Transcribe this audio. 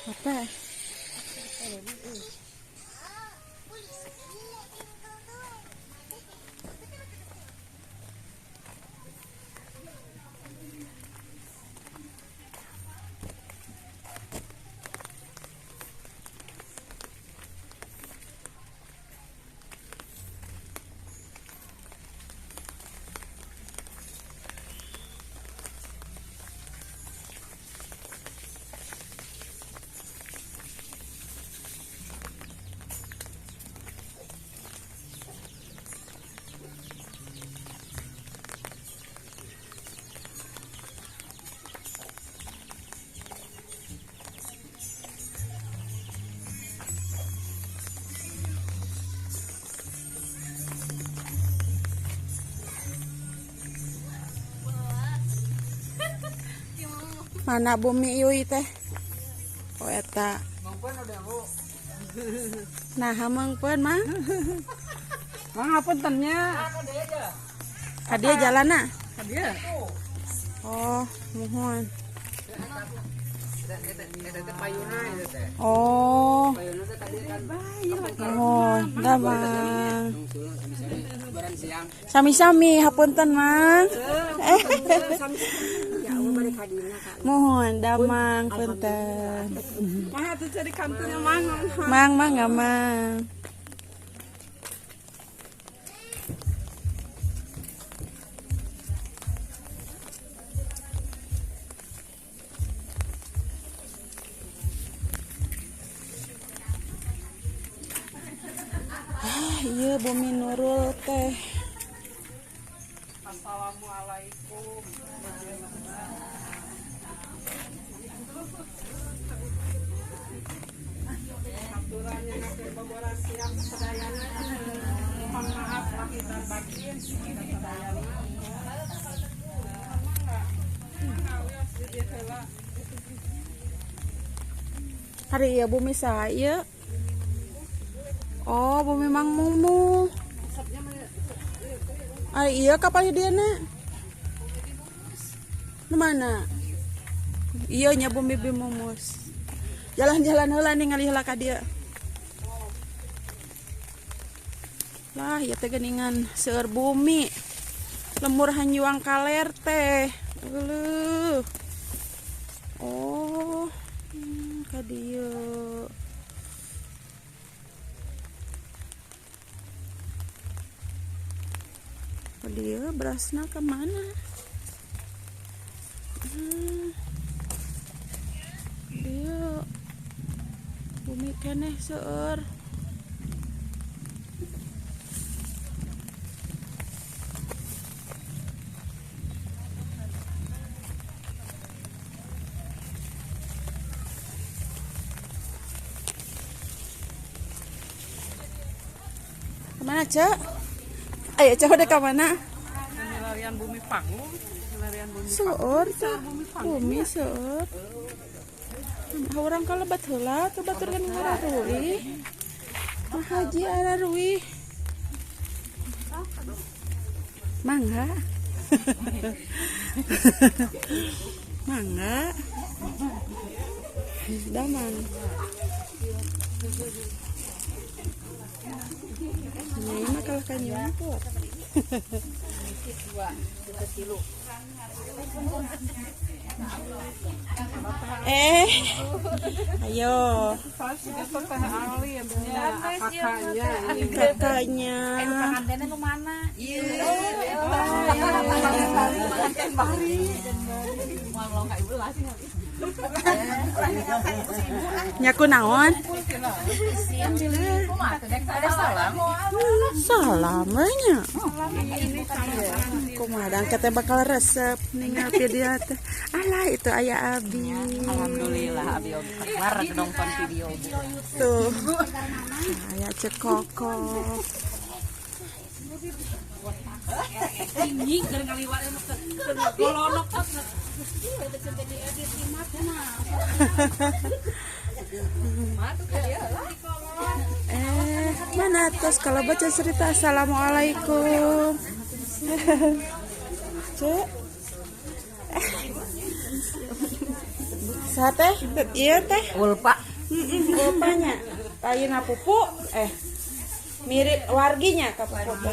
Apa? Mana bumi ieu teh? Oh eta. Mangpeun udah Bu. Nah, mangpeun mah. Mang hapuntennya. Kadia jalanna. Kadia. Oh, mohon. Eta payuna ieu teh. Oh, Payuna teh tadi kan mohon. Damang. barang siang. Sami-sami hapunten, Mang. Ya Allah balik hadina Kak. Mohon damang punten. Mah atuh cari kantornya Mang. Mang enggak mang. Iya Bumi Nurul teh. Assalamualaikum. Aturannya nanti beberapa siang sedayana. Mohon maaf lahir dan batin sedayana. Hari iya Bumi saya. Oh, Bumi Mang Mumu. Iya kapan dia nak? Mana? Iya nya Bumi Bimumus. Jalan-jalan heula ningali heula ka dieu. Lah, ya teh geuningan seueur Bumi. Lemur hanjuang kaler teh. Eueuh. Oh, ka dieu. Dia berasna kemana? Dia Bumi keneh seueur. Kemana Cek? Ayo coba deh ke mana? Larian Bumi Panggung, larian Bumi Seueur teh. Bumi seueur. Orang kalebat heula teu baturkeun ngararuih. Mah haji araruih. Mangga. Mangga. Damang. Ini mah kalah ka nyumput. Ayo. Kakaknya. Pengantinnya lu mana? Iya. Nyaku naon? Salam nya. Kumaha teh bakal resep ningal video teh. Alah itu aya Abi. Alhamdulillah Abi Akbar nonton video. Tuh. Aya Cek Koko. Tinggi keur ngaliwat golonok mana tos kalau baca cerita. Assalamualaikum. Cek. Sate? Iya teh. Ulpa. Rupanya ayeuna pupu mirip warginya ka pupu.